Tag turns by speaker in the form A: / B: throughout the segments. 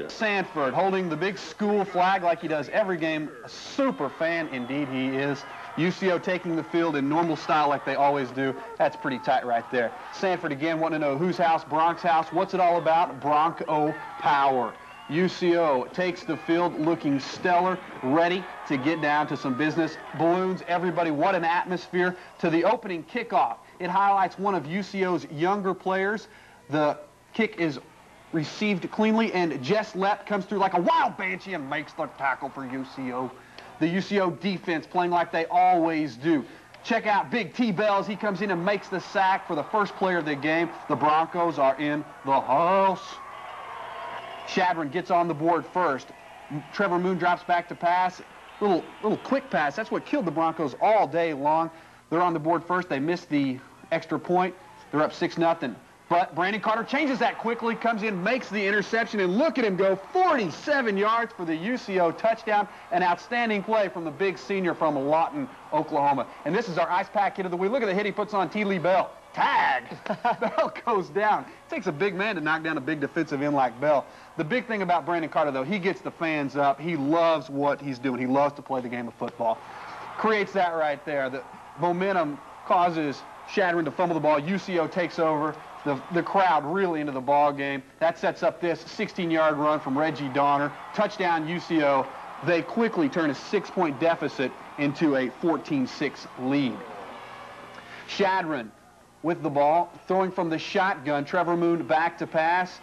A: Sanford holding the big school flag like he does every game. A super fan, indeed he is. UCO taking the field in normal style like they always do. That's pretty tight right there. Sanford again wanting to know whose house, Bronx house. What's it all about? Bronco power. UCO takes the field looking stellar, ready to get down to some business. Balloons, everybody, what an atmosphere. To the opening kickoff. It highlights one of UCO's younger players. The kick is received cleanly, and Jess Lepp comes through like a wild banshee and makes the tackle for UCO. The UCO defense playing like they always do. Check out Big T Bells. He comes in and makes the sack for the first player of the game. The Broncos are in the house. Chadron gets on the board first. Trevor Moon drops back to pass. Little quick pass. That's what killed the Broncos all day long. They're on the board first. They missed the extra point. They're up 6-0. But Brandon Carter changes that quickly, comes in, makes the interception, and look at him go 47 yards for the UCO touchdown. An outstanding play from the big senior from Lawton, Oklahoma. And this is our Ice Pack Kid of the Week. Look at the hit he puts on T. Lee Bell. Tag! Bell goes down. It takes a big man to knock down a big defensive end like Bell. The big thing about Brandon Carter, though, he gets the fans up. He loves what he's doing. He loves to play the game of football. Creates that right there. The momentum causes Chadron to fumble the ball. UCO takes over. The crowd really into the ball game. That sets up this 16-yard run from Reggie Donner. Touchdown UCO. They quickly turn a 6-point deficit into a 14-6 lead. Chadron with the ball, throwing from the shotgun. Trevor Moon back to pass,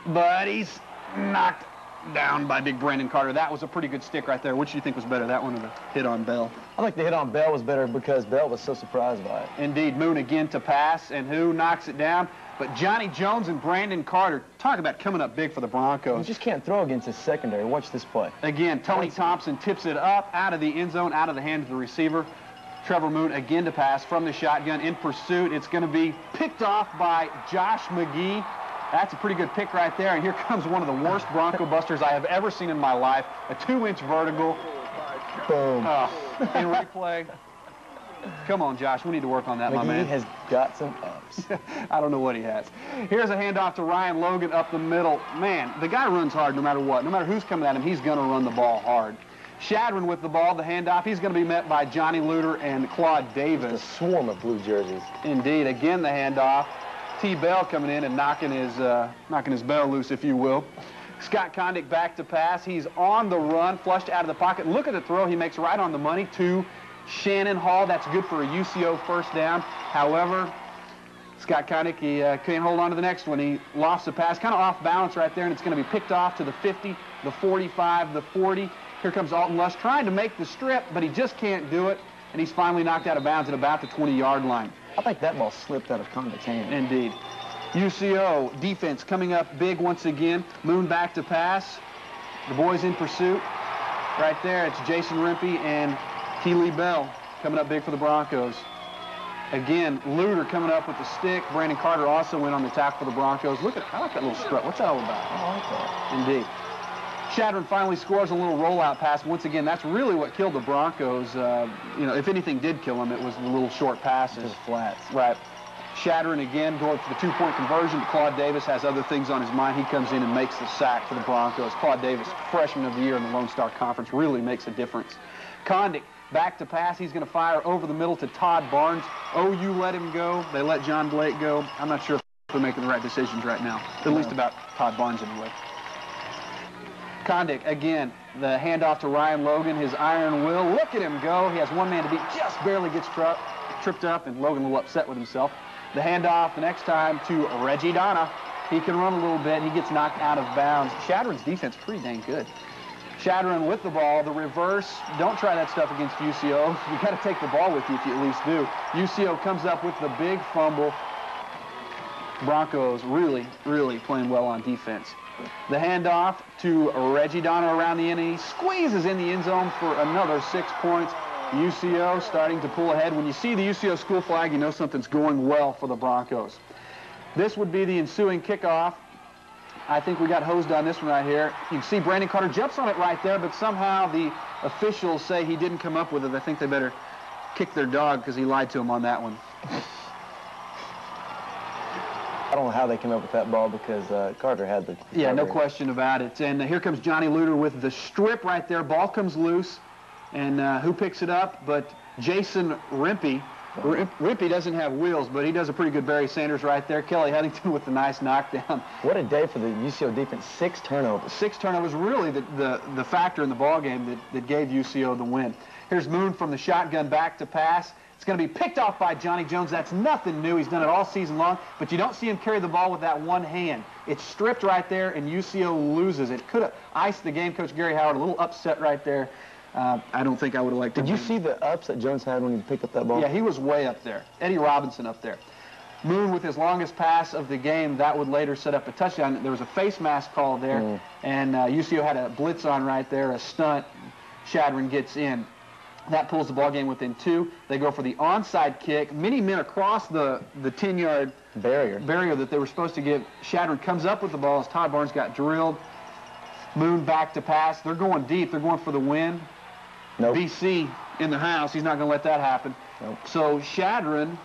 A: but he's knocked down by big Brandon Carter. That was a pretty good stick right there. Which do you think was better, that one or the hit on Bell?
B: I think the hit on Bell was better because Bell was so surprised by it.
A: Indeed. Moon again to pass, and who knocks it down? But Johnny Jones and Brandon Carter, talk about coming up big for the Broncos.
B: You just can't throw against his secondary. Watch this play.
A: Again, Tony Thompson tips it up out of the end zone, out of the hands of the receiver. Trevor Moon again to pass from the shotgun in pursuit. It's going to be picked off by Josh McGee. That's a pretty good pick right there. And here comes one of the worst Bronco busters I have ever seen in my life. A 2-inch vertical.
B: Boom.
A: In replay. Come on, Josh. We need to work on that,
B: McGee
A: my man.
B: has got some ups.
A: I don't know what he has. Here's a handoff to Ryan Logan up the middle. Man, the guy runs hard no matter what. No matter who's coming at him, he's going to run the ball hard. Chadron with the ball, the handoff. He's going to be met by Johnny Luter and Claude Davis.
B: Just a swarm of blue jerseys.
A: Indeed. Again, the handoff. T. Bell coming in and knocking his bell loose, if you will. Scott Condick back to pass. He's on the run, flushed out of the pocket. Look at the throw he makes right on the money to Shannon Hall. That's good for a UCO first down. However, Scott Condick, he can't hold on to the next one. He lofts the pass, kind of off balance right there, and it's going to be picked off to the 50, the 45, the 40. Here comes Alton Lush trying to make the strip, but he just can't do it, and he's finally knocked out of bounds at about the 20-yard line.
B: I think that ball slipped out of Condick's hand.
A: Indeed. UCO defense coming up big once again. Moon back to pass. The boys in pursuit. Right there, it's Jason Rimpey and T. Lee Bell coming up big for the Broncos. Again, Luter coming up with the stick. Brandon Carter also went on the tackle for the Broncos. Look at, I like that little strut. What's that all about?
B: I like that.
A: Indeed. Chadron finally scores a little rollout pass. Once again, that's really what killed the Broncos. You know, if anything did kill them, it was the little short passes.
B: Just flats.
A: Right. Chadron again going for the 2-point conversion. Claude Davis has other things on his mind. He comes in and makes the sack for the Broncos. Claude Davis, freshman of the year in the Lone Star Conference, really makes a difference. Condick back to pass. He's going to fire over the middle to Todd Barnes. OU let him go. They let John Blake go. I'm not sure if they're making the right decisions right now, at least about Todd Barnes anyway. Condick, again, the handoff to Ryan Logan, his iron will. Look at him go. He has one man to beat, just barely gets tripped up, and Logan a little upset with himself. The handoff the next time to Reggie Donner. He can run a little bit. He gets knocked out of bounds. Chadron's defense pretty dang good. Chadron with the ball, the reverse. Don't try that stuff against UCO. You got to take the ball with you if you at least do. UCO comes up with the big fumble. Broncos really, really playing well on defense. The handoff to Reggie Donner around the end, and he squeezes in the end zone for another 6 points. UCO starting to pull ahead. When you see the UCO school flag, you know something's going well for the Broncos. This would be the ensuing kickoff. I think we got hosed on this one right here. You can see Brandon Carter jumps on it right there, but somehow the officials say he didn't come up with it. I think they better kick their dog because he lied to him on that one.
B: don't know how they came up with that ball because Carter had the
A: Yeah, no
B: cover.
A: question about it. And here comes Johnny Luter with the strip right there. Ball comes loose. And who picks it up but Jason Rimpey. Rimpey doesn't have wheels, but he does a pretty good Barry Sanders right there. Kelly Huntington with the nice knockdown.
B: What a day for the UCO defense. 6 turnovers.
A: 6 turnovers, really the factor in the ball game that gave UCO the win. Here's Moon from the shotgun back to pass. It's going to be picked off by Johnny Jones. That's nothing new. He's done it all season long, but you don't see him carry the ball with that one hand. It's stripped right there, and UCO loses. It could have iced the game. Coach Gary Howard, a little upset right there. I don't think I would have liked it.
B: Did you see the ups that Jones had when he picked up that ball?
A: Yeah, he was way up there. Eddie Robinson up there. Moon with his longest pass of the game. That would later set up a touchdown. There was a face mask call there, and UCO had a blitz on right there, a stunt. Chadron gets in. That pulls the ball game within 2. They go for the onside kick. Many men across the 10-yard barrier that they were supposed to give. Chadron comes up with the ball as Todd Barnes got drilled. Moon back to pass. They're going deep. They're going for the win.
B: Nope.
A: BC in the house. He's not going to let that happen.
B: Nope.
A: So Chadron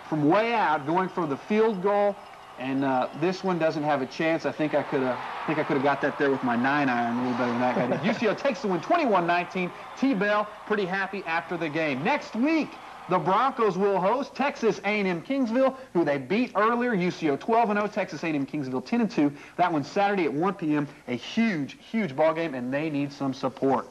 A: from way out going for the field goal, and this one doesn't have a chance. I think I could have got that there with my 9-iron a little better than that guy did. UCO takes the win 21-19. T-Bell pretty happy after the game. Next week, the Broncos will host Texas A&M Kingsville, who they beat earlier. UCO 12-0, Texas A&M Kingsville 10-2. That one's Saturday at 1 p.m. A huge, huge ball game, and they need some support.